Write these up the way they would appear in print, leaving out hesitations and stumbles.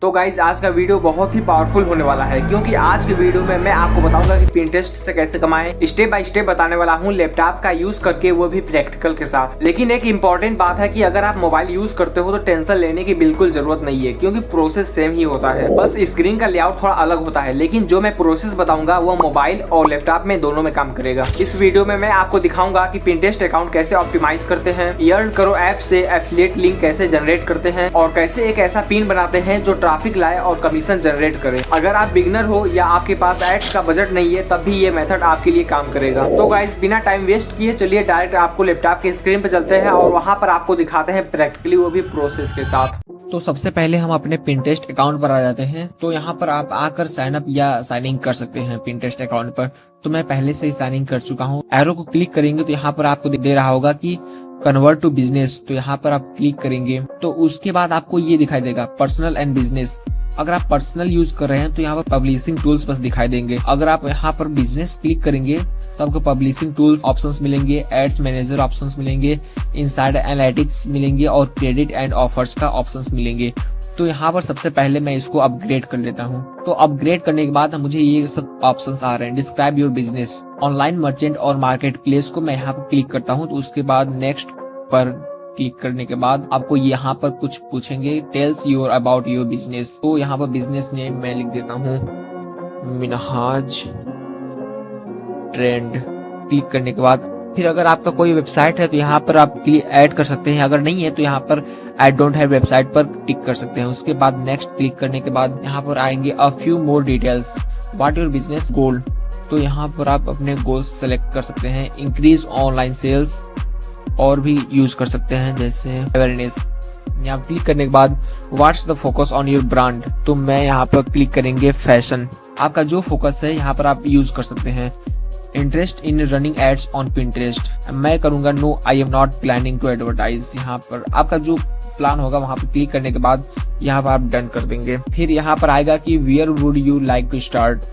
तो गाइज आज का वीडियो बहुत ही पावरफुल होने वाला है, क्योंकि आज के वीडियो में मैं आपको बताऊंगा कि पिंटरेस्ट से कैसे कमाएं। स्टेप बाय स्टेप बताने वाला हूं लैपटॉप का यूज करके, वो भी प्रैक्टिकल के साथ। लेकिन एक इंपॉर्टेंट बात है कि अगर आप मोबाइल यूज करते हो तो टेंशन लेने की बिल्कुल जरूरत नहीं है, क्योंकि प्रोसेस सेम ही होता है, बस स्क्रीन का लेआउट थोड़ा अलग होता है। लेकिन जो मैं प्रोसेस बताऊंगा वो मोबाइल और लैपटॉप में दोनों में काम करेगा। इस वीडियो में मैं आपको दिखाऊंगा कि पिंटरेस्ट अकाउंट कैसे ऑप्टिमाइज करते हैं, अर्न करो ऐप से एफिलिएट लिंक कैसे जनरेट करते हैं, और कैसे एक ऐसा पिन बनाते हैं जो ट्रैफिक लाए और कमीशन जनरेट करे। अगर आप बिगनर हो या आपके पास एड्स का बजट नहीं है, तब भी ये मेथड आपके लिए काम करेगा। तो गाइस बिना टाइम वेस्ट किए चलिए डायरेक्ट आपको लैपटॉप के स्क्रीन पे चलते हैं और वहां पर आपको दिखाते हैं प्रैक्टिकली, वो भी प्रोसेस के साथ। तो सबसे पहले हम अपने पिंटरेस्ट अकाउंट पर आ जाते हैं। तो यहाँ पर आप आकर साइन अप या साइन इन कर सकते हैं पिंटरेस्ट अकाउंट पर। तो मैं पहले से ही साइन इन कर चुका हूँ। एरो को क्लिक करेंगे तो यहाँ पर आपको दे रहा होगा कि कन्वर्ट टू बिजनेस। तो यहाँ पर आप क्लिक करेंगे तो उसके बाद आपको ये दिखाई देगा पर्सनल एंड बिजनेस। अगर आप पर्सनल यूज कर रहे हैं तो यहाँ पर पब्लिशिंग टूल्स बस दिखाई देंगे। अगर आप यहाँ पर बिजनेस क्लिक करेंगे तो आपको पब्लिशिंग टूल्स ऑप्शंस मिलेंगे, एड्स मैनेजर ऑप्शंस मिलेंगे, इनसाइड एनालिटिक्स मिलेंगे और क्रेडिट एंड ऑफर्स का ऑप्शंस मिलेंगे। तो यहाँ पर सबसे पहले मैं इसको अपग्रेड कर लेता हूँ। तो अपग्रेड करने के बाद मुझे ये सब ऑप्शंस आ रहे हैं। Describe your business, online merchant और मार्केट प्लेस को मैं यहाँ पर क्लिक करता हूँ। तो उसके बाद नेक्स्ट पर क्लिक करने के बाद आपको यहाँ पर कुछ पूछेंगे, tells your about your business. तो यहाँ पर बिजनेस नेम मैं लिख देता हूँ मिनहाज ट्रेंड। क्लिक करने के बाद फिर अगर आपका कोई वेबसाइट है तो यहाँ पर आप ऐड कर सकते हैं, अगर नहीं है तो यहाँ पर आई डोंट हैव वेबसाइट पर टिक कर सकते हैं। उसके बाद नेक्स्ट क्लिक करने के बाद यहाँ पर आएंगे a few more details, what your business गोल। तो यहाँ पर आप अपने गोल्स सेलेक्ट कर सकते हैं। इंक्रीज ऑनलाइन सेल्स और भी यूज कर सकते हैं, जैसे अवेयरनेस। यहाँ क्लिक करने के बाद what's the focus on your brand. तो मैं यहाँ पर क्लिक करेंगे फैशन। आपका जो फोकस है यहाँ पर आप यूज कर सकते हैं। Interest in running ads on Pinterest, मैं करूंगा no I am not planning to advertise. यहाँ पर आपका जो प्लान होगा वहाँ पर क्लिक करने के बाद यहाँ पर आप डन कर देंगे। फिर यहाँ पर आएगा कि where would you like to start.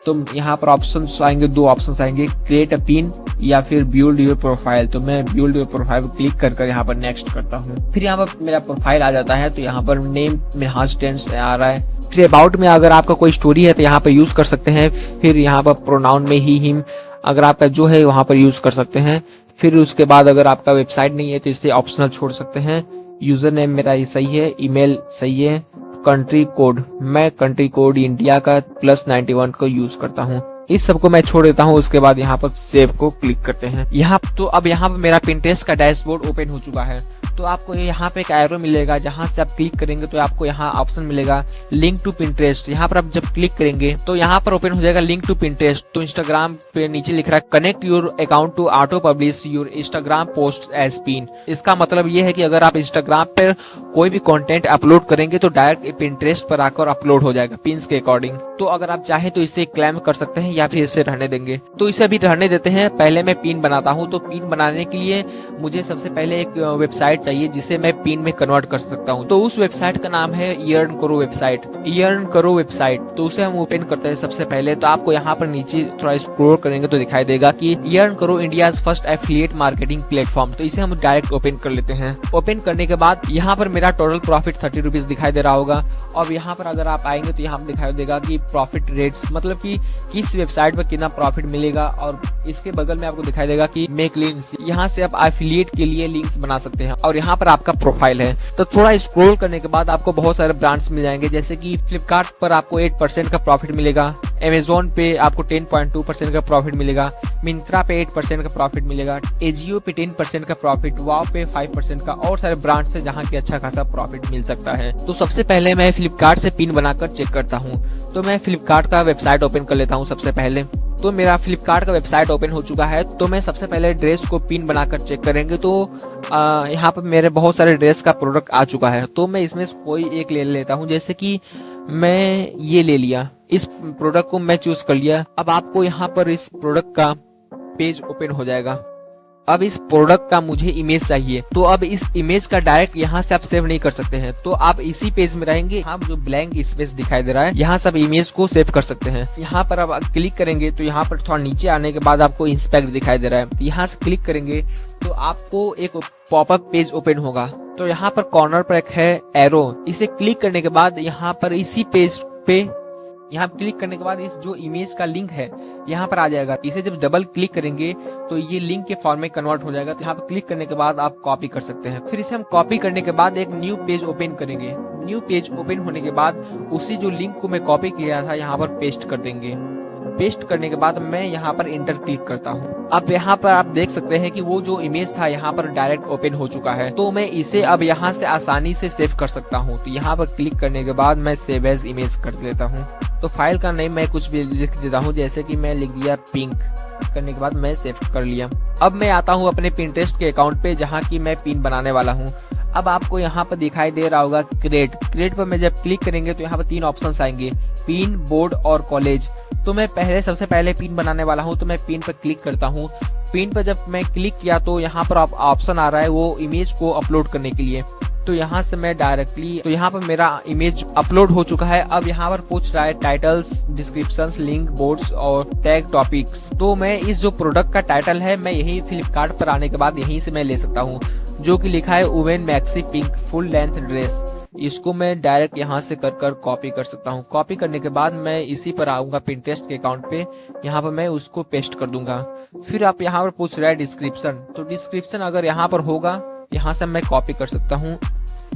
तो यहाँ पर ऑप्शंस आएंगे, दो ऑप्शंस आएंगे, क्रिएट अ पिन या फिर बिल्ड योर प्रोफाइल। तो मैं बिल्ड योर प्रोफाइल क्लिक कर यहाँ पर नेक्स्ट करता हूँ। फिर यहाँ पर मेरा प्रोफाइल आ जाता है। तो यहाँ पर नेम मिनहाज टेंस आ रहा है। फिर अबाउट में अगर आपका कोई स्टोरी है तो यहाँ पर यूज कर सकते हैं। फिर यहाँ पर प्रोनाउन में ही हिम अगर आपका जो है वहाँ पर यूज कर सकते हैं। फिर उसके बाद अगर आपका वेबसाइट नहीं है तो इसे ऑप्शनल छोड़ सकते हैं। यूजर नेम मेरा ये सही है, ईमेल सही है। कंट्री कोड, मैं कंट्री कोड इंडिया का +91 को यूज करता हूँ। इस सब को मैं छोड़ देता हूँ। उसके बाद यहाँ पर सेव को क्लिक करते हैं। यहाँ तो अब यहाँ पर मेरा पिंटरेस्ट का डैशबोर्ड ओपन हो चुका है। तो आपको यहाँ पे एक एरो मिलेगा, जहाँ से आप क्लिक करेंगे तो आपको यहाँ ऑप्शन मिलेगा लिंक टू पिंटरेस्ट। यहाँ पर आप जब क्लिक करेंगे तो यहाँ पर ओपन हो जाएगा लिंक टू पिंटरेस्ट। तो इंस्टाग्राम पे नीचे लिख रहा है connect your account to auto publish your Instagram post as pin. इसका मतलब ये है कि अगर आप इंस्टाग्राम पर कोई भी कंटेंट अपलोड करेंगे तो डायरेक्ट पिंटरेस्ट पर आकर अपलोड हो जाएगा पिन्स के अकॉर्डिंग। तो अगर आप चाहे तो इसे क्लेम कर सकते हैं या फिर इसे रहने देंगे। तो इसे अभी रहने देते हैं। पहले मैं पिन बनाता हूँ। तो पिन बनाने के लिए मुझे सबसे पहले एक वेबसाइट चाहिए जिसे मैं पिन में कन्वर्ट कर सकता हूँ। तो उस वेबसाइट का नाम है अर्न करो वेबसाइट। अर्न करो वेबसाइट, तो उसे हम ओपन करते हैं सबसे पहले। तो आपको यहाँ पर नीचे थोड़ा स्क्रॉल करेंगे तो दिखाई देगा कि अर्न करो India's first affiliate marketing platform. तो इसे हम डायरेक्ट ओपन कर लेते हैं। ओपन करने के बाद यहाँ पर मेरा टोटल प्रॉफिट 30 रुपीज दिखाई दे रहा होगा। और यहाँ पर अगर आप आएंगे तो यहाँ पर दिखाई देगा कि प्रॉफिट रेट्स, मतलब कि किस वेबसाइट पर कितना प्रॉफिट मिलेगा। और इसके बगल में आपको दिखाई देगा कि मेक लिंक्स, यहाँ से आप एफिलिएट के लिए लिंक्स बना सकते हैं। और यहाँ पर आपका प्रोफाइल है। तो थोड़ा स्क्रॉल करने के बाद आपको बहुत सारे ब्रांड्स मिल जाएंगे, जैसे कि फ्लिपकार्ट पर आपको 8% का प्रॉफिट मिलेगा, अमेजोन पे आपको 10.2% का प्रॉफिट मिलेगा, मिंत्रा पे 8% का प्रॉफिट मिलेगा, एजियो पे 10% का प्रॉफिट, वाव पे 5% का, और सारे ब्रांड्स से जहाँ की अच्छा खासा प्रॉफिट मिल सकता है। तो सबसे पहले मैं फ्लिपकार्ट से पिन बनाकर चेक करता हूँ। तो मैं फ्लिपकार्ट का वेबसाइट ओपन कर लेता हूँ सबसे पहले। तो मेरा फ्लिपकार्ट का वेबसाइट ओपन हो चुका है। तो मैं सबसे पहले ड्रेस को पिन बनाकर चेक करेंगे। तो यहाँ पर मेरे बहुत सारे ड्रेस का प्रोडक्ट आ चुका है। तो मैं इसमें कोई एक ले लेता हूँ, जैसे कि मैं ये ले लिया। इस प्रोडक्ट को मैं चूज कर लिया। अब आपको यहाँ पर इस प्रोडक्ट का पेज ओपन हो जाएगा। अब इस प्रोडक्ट का मुझे इमेज चाहिए। तो अब इस इमेज का डायरेक्ट यहाँ से आप सेव नहीं कर सकते हैं। तो आप इसी पेज में रहेंगे। यहाँ जो ब्लैंक स्पेस दिखाई दे रहा है, यहाँ से आप इमेज को सेव कर सकते हैं। यहाँ पर आप क्लिक करेंगे तो यहाँ पर थोड़ा नीचे आने के बाद आपको इंस्पेक्ट दिखाई दे रहा है। तो यहाँ से क्लिक करेंगे तो आपको एक पॉपअप पेज ओपन होगा। तो यहाँ पर कॉर्नर पर एक है एरो, इसे क्लिक करने के बाद यहाँ पर इसी पेज पे यहाँ क्लिक करने के बाद इस जो इमेज का लिंक है यहाँ पर आ जाएगा। इसे जब डबल क्लिक करेंगे तो ये लिंक के फॉर्म में कन्वर्ट हो जाएगा। तो यहाँ पर क्लिक करने के बाद आप कॉपी कर सकते हैं। फिर इसे हम कॉपी करने के बाद एक न्यू पेज ओपन करेंगे। न्यू पेज ओपन होने के बाद उसी जो लिंक को मैं कॉपी किया था यहाँ पर पेस्ट कर देंगे। पेस्ट करने के बाद मैं यहाँ पर इंटर क्लिक करता हूँ। अब यहाँ पर आप देख सकते हैं कि वो जो इमेज था यहाँ पर डायरेक्ट ओपन हो चुका है। तो मैं इसे अब यहाँ से आसानी से सेव कर सकता हूँ। तो यहाँ पर क्लिक करने के बाद मैं सेव एज इमेज कर देता हूँ। तो फाइल का नेम मैं कुछ भी लिख देता हूँ, जैसे कि मैं लिख दिया पिंक। करने के बाद मैं सेव कर लिया। अब मैं आता हूँ अपने पिंटरेस्ट के अकाउंट पे जहाँ की मैं पिन बनाने वाला हूँ। अब आपको यहाँ पर दिखाई दे रहा होगा क्रिएट पर मैं जब क्लिक करेंगे तो यहाँ पर 3 ऑप्शंस आएंगे, पिन, बोर्ड और कॉलेज। तो मैं सबसे पहले पिन बनाने वाला हूँ, तो मैं पिन पर क्लिक करता हूँ। पिन पर जब मैं क्लिक किया तो यहाँ पर ऑप्शन आ रहा है वो इमेज को अपलोड करने के लिए। तो यहाँ से मैं डायरेक्टली तो यहाँ पर मेरा इमेज अपलोड हो चुका है। अब यहाँ पर पूछ रहा है टाइटल्स, डिस्क्रिप्शंस, लिंक, बोर्ड्स और टैग टॉपिक्स। तो मैं इस जो प्रोडक्ट का टाइटल है मैं यही फ्लिपकार्ट पर आने के बाद यहीं से मैं ले सकता हूँ, जो कि लिखा है women maxi pink full length dress. इसको मैं डायरेक्ट यहाँ से कर कॉपी कर सकता हूँ। कॉपी करने के बाद मैं इसी पर आऊंगा पिंटरेस्ट के अकाउंट पे, यहाँ पर मैं उसको पेस्ट कर दूंगा। फिर आप यहाँ पर पूछ रहा है डिस्क्रिप्शन, तो डिस्क्रिप्शन अगर यहाँ पर होगा यहाँ से मैं कॉपी कर सकता हूँ।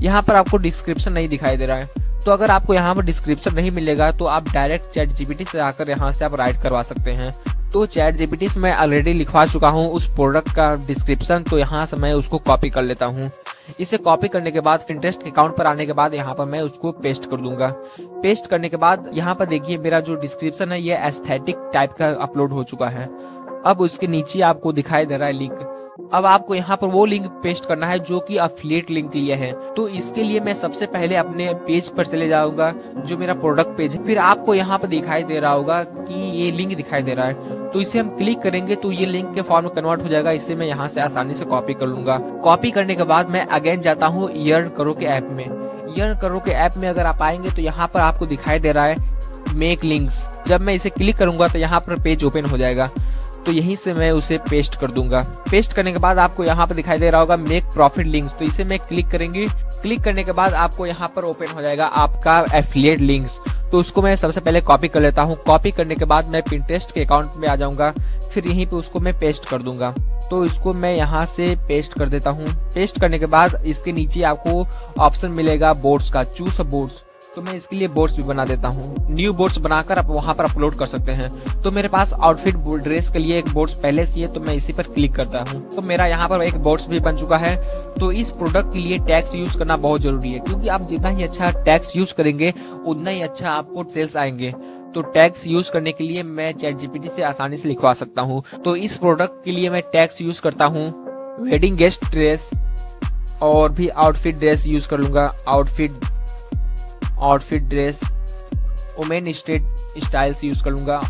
यहाँ पर आपको डिस्क्रिप्शन नहीं दिखाई दे रहा है, तो अगर आपको यहाँ पर डिस्क्रिप्शन नहीं मिलेगा तो आप डायरेक्ट चैट जीपीटी से आकर यहाँ से आप राइट करवा सकते हैं। तो चैट जीपीटी से मैं ऑलरेडी लिखवा चुका हूँ उस प्रोडक्ट का डिस्क्रिप्शन, तो यहाँ से मैं उसको कॉपी कर लेता हूँ। इसे कॉपी करने के बाद पिंटरेस्ट के अकाउंट पर आने के बाद यहाँ पर मैं उसको पेस्ट कर दूंगा। पेस्ट करने के बाद यहाँ पर देखिए मेरा जो डिस्क्रिप्शन है ये एस्थेटिक टाइप का अपलोड हो चुका है। अब उसके नीचे आपको दिखाई दे रहा है लिंक। अब आपको यहाँ पर वो लिंक पेस्ट करना है जो कि एफिलिएट लिंक लिया है। तो इसके लिए मैं सबसे पहले अपने पेज पर चले जाऊंगा जो मेरा प्रोडक्ट पेज है। फिर आपको यहाँ पर दिखाई दे रहा होगा कि ये लिंक दिखाई दे रहा है, तो इसे हम क्लिक करेंगे तो ये लिंक के फॉर्म में कन्वर्ट हो जाएगा। इसे मैं यहाँ से आसानी से कॉपी कर लूंगा। कॉपी करने के बाद मैं अगेन जाता हूँ अर्न करो के ऐप में। अर्न करो के ऐप में अगर आप आएंगे तो यहाँ पर आपको दिखाई दे रहा है मेक लिंक्स। जब मैं इसे क्लिक करूंगा तो यहाँ पर पेज ओपन हो जाएगा। तो यहीं से मैं उसे पेस्ट कर दूंगा। पेस्ट करने के बाद आपको यहाँ पर दिखाई दे रहा होगा मेक प्रॉफिट लिंक्स, तो इसे मैं क्लिक करेंगे। क्लिक करने के बाद आपको यहाँ पर ओपन हो जाएगा आपका एफिलिएट लिंक्स। तो उसको मैं सबसे पहले कॉपी कर लेता हूँ। कॉपी करने के बाद मैं पिंटरेस्ट के अकाउंट में आ जाऊंगा, फिर यहीं पे उसको मैं पेस्ट कर दूंगा। तो इसको मैं यहाँ से पेस्ट कर देता हूँ। पेस्ट करने के बाद इसके नीचे आपको ऑप्शन मिलेगा बोर्ड्स का, चूज बोर्ड्स। तो मैं इसके लिए बोर्ड्स भी बना देता हूँ। न्यू बोर्ड्स बनाकर आप वहाँ पर अपलोड कर सकते हैं। तो मेरे पास आउटफिट ड्रेस के लिए एक बोर्ड्स पहले से है, तो मैं इसी पर क्लिक करता हूँ। तो मेरा यहाँ पर एक बोर्ड्स भी बन चुका है। तो इस प्रोडक्ट के लिए टैक्स यूज करना बहुत जरूरी है, क्योंकि आप जितना ही अच्छा टैक्स यूज करेंगे उतना ही अच्छा आपको सेल्स आएंगे। तो टैक्स यूज करने के लिए मैं चैट जीपीटी से आसानी से लिखवा सकता हूँ। तो इस प्रोडक्ट के लिए मैं टैक्स यूज करता हूँ वेडिंग गेस्ट ड्रेस, और भी आउटफिट ड्रेस यूज कर लूंगा। Outfit dress, women straight styles use कर लूंगा।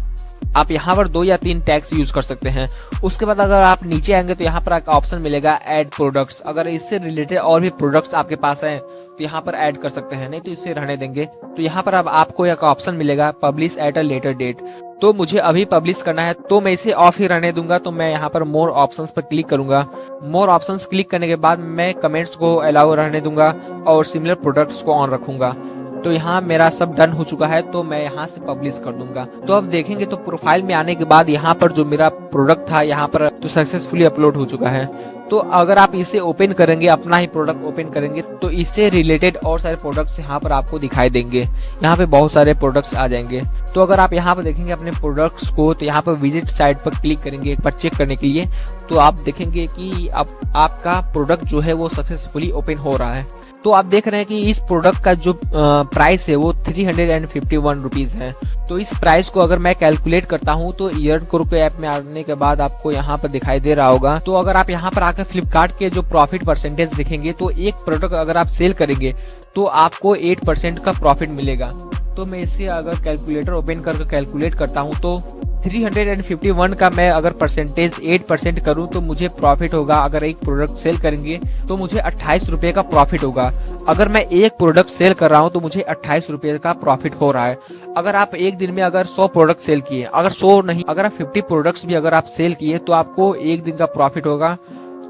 आप यहाँ पर 2 या 3 टैग्स यूज कर सकते हैं। उसके बाद अगर आप नीचे आएंगे तो यहाँ पर एक ऑप्शन मिलेगा ऐड प्रोडक्ट्स। अगर इससे रिलेटेड और भी प्रोडक्ट्स आपके पास हैं तो यहाँ पर ऐड कर सकते हैं, नहीं तो इसे रहने देंगे। तो यहाँ पर अब आपको एक ऑप्शन मिलेगा publish at a later date. तो मुझे अभी पब्लिश करना है, तो मैं इसे ऑफ ही रहने दूंगा। तो मैं यहाँ पर मोर ऑप्शंस पर क्लिक करूंगा। मोर ऑप्शंस क्लिक करने के बाद मैं कमेंट्स को अलाउ रहने दूंगा और सिमिलर प्रोडक्ट्स को ऑन रखूंगा। तो यहाँ मेरा सब डन हो चुका है, तो मैं यहाँ से पब्लिश कर दूंगा। तो अब देखेंगे तो प्रोफाइल में आने के बाद यहाँ पर जो मेरा प्रोडक्ट था यहाँ पर तो सक्सेसफुली अपलोड हो चुका है। तो अगर आप इसे ओपन करेंगे, अपना ही प्रोडक्ट ओपन करेंगे, तो इससे रिलेटेड और सारे प्रोडक्ट्स यहाँ पर आपको दिखाई देंगे। यहाँ पे बहुत सारे प्रोडक्ट्स आ जाएंगे। तो अगर आप यहाँ पर देखेंगे अपने प्रोडक्ट्स को, तो यहाँ पर विजिट साइट पर क्लिक करेंगे एक बार चेक करने के लिए, तो आप देखेंगे कि आपका प्रोडक्ट जो है वो सक्सेसफुली ओपन हो रहा है। तो आप देख रहे हैं कि इस प्रोडक्ट का जो प्राइस है वो 351 रुपीज है। तो इस प्राइस को अगर मैं कैलकुलेट करता हूं तो अर्न करो के ऐप में आने के बाद आपको यहाँ पर दिखाई दे रहा होगा। तो अगर आप यहाँ पर आकर फ्लिपकार्ट के जो प्रॉफिट परसेंटेज देखेंगे, तो एक प्रोडक्ट अगर आप सेल करेंगे तो आपको 8% का प्रॉफिट मिलेगा। तो मैं इसे अगर कैलकुलेटर ओपन करके कैलकुलेट करता हूँ तो 351 का मैं अगर परसेंटेज 8% करूं तो मुझे प्रॉफिट होगा। अगर एक प्रोडक्ट सेल करेंगे तो मुझे 28 रुपए का प्रॉफिट होगा। अगर मैं एक प्रोडक्ट सेल कर रहा हूं तो मुझे 28 रुपए का प्रॉफिट हो रहा है। अगर आप एक दिन में अगर 100 प्रोडक्ट सेल किए, अगर 100 नहीं, अगर आप 50 प्रोडक्ट्स भी अगर आप सेल किए, तो आपको एक दिन का प्रॉफिट होगा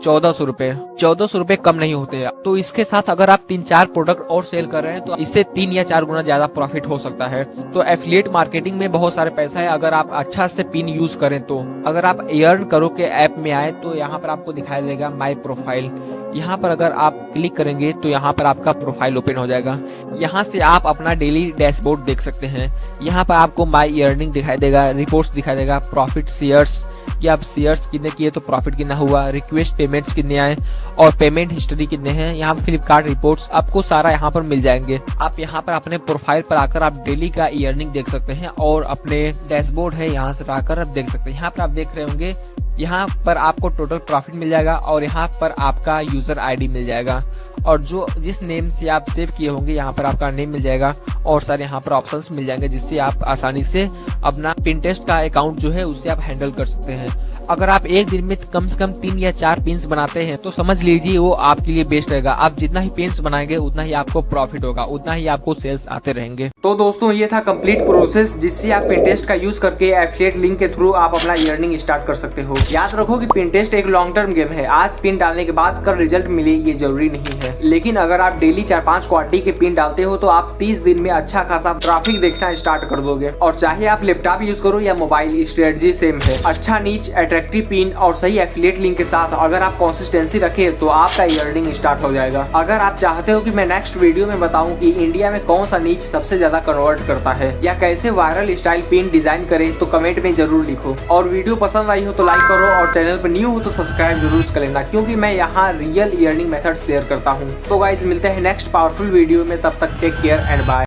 1400 रुपए। 1400 रुपए कम नहीं होते। तो इसके साथ अगर आप 3-4 प्रोडक्ट और सेल कर रहे हैं तो इससे 3 या 4 गुना ज्यादा प्रॉफिट हो सकता है। तो एफिलिएट मार्केटिंग में बहुत सारे पैसा है अगर आप अच्छा से पिन यूज करें तो। अगर आप अर्न करो के ऐप में आए तो यहाँ पर आपको दिखाई देगा माई प्रोफाइल। यहाँ पर अगर आप क्लिक करेंगे तो यहाँ पर आपका प्रोफाइल ओपन हो जाएगा। यहाँ से आप अपना डेली डैशबोर्ड देख सकते हैं। यहाँ पर आपको माई अर्निंग दिखाई देगा, रिपोर्ट्स दिखाई देगा, प्रॉफिट शेयर्स कि आप शेयर्स कितने किए तो प्रॉफिट कितना हुआ, रिक्वेस्ट पेमेंट्स कितने आए और पेमेंट हिस्ट्री कितने हैं। यहाँ पर फ्लिपकार्ट रिपोर्ट्स आपको सारा यहाँ पर मिल जाएंगे। आप यहाँ पर अपने प्रोफाइल पर आकर आप डेली का अर्निंग देख सकते हैं और अपने डैशबोर्ड है यहाँ से आकर आप देख सकते हैं। यहाँ पर आप देख रहे होंगे यहाँ पर आपको टोटल प्रॉफिट मिल जाएगा और यहाँ पर आपका यूजर आईडी मिल जाएगा और जो जिस नेम से आप सेव किए होंगे यहाँ पर आपका नेम मिल जाएगा और सारे यहाँ पर ऑप्शंस मिल जाएंगे जिससे आप आसानी से अपना पिंटरेस्ट का अकाउंट जो है उससे आप हैंडल कर सकते हैं। अगर आप एक दिन में कम से कम 3 या 4 पिन्स बनाते हैं तो समझ लीजिए वो आपके लिए बेस्ट रहेगा। आप जितना ही पिन्स बनाएंगे उतना ही आपको प्रॉफिट होगा, उतना ही आपको सेल्स आते रहेंगे। तो दोस्तों ये था कंप्लीट प्रोसेस जिससे आप पिंटरेस्ट का यूज करके एफिलिएट लिंक के थ्रू आप अपना अर्निंग स्टार्ट कर सकते हो। याद रखो कि पिंटरेस्ट एक लॉन्ग टर्म गेम है। आज पिन डालने के बाद कल रिजल्ट मिले ये जरूरी नहीं है, लेकिन अगर आप डेली 4-5 क्वालिटी के पिन डालते हो तो आप 30 दिन में अच्छा खासा ट्रैफिक देखना स्टार्ट कर दोगे। और चाहे आप लैपटॉप यूज करो या मोबाइल, स्ट्रेटजी सेम है। अच्छा नीच, अट्रैक्टिव पिन और सही एफिलिएट लिंक के साथ अगर आप कंसिस्टेंसी रखे तो आपका अर्निंग स्टार्ट हो जाएगा। अगर आप चाहते हो कि मैं नेक्स्ट वीडियो में बताऊं कि इंडिया में कौन सा नीच सबसे ज्यादा कन्वर्ट करता है या कैसे वायरल स्टाइल पिन डिजाइन करें तो कमेंट में जरूर लिखो। और वीडियो पसंद आई हो तो लाइक करो और चैनल पर न्यू हो तो सब्सक्राइब जरूर कर लेना क्योंकि मैं यहाँ रियल अर्निंग मेथड शेयर करता हूँ। तो गाइज मिलते हैं नेक्स्ट पावरफुल वीडियो में, तब तक टेक केयर एंड बाय।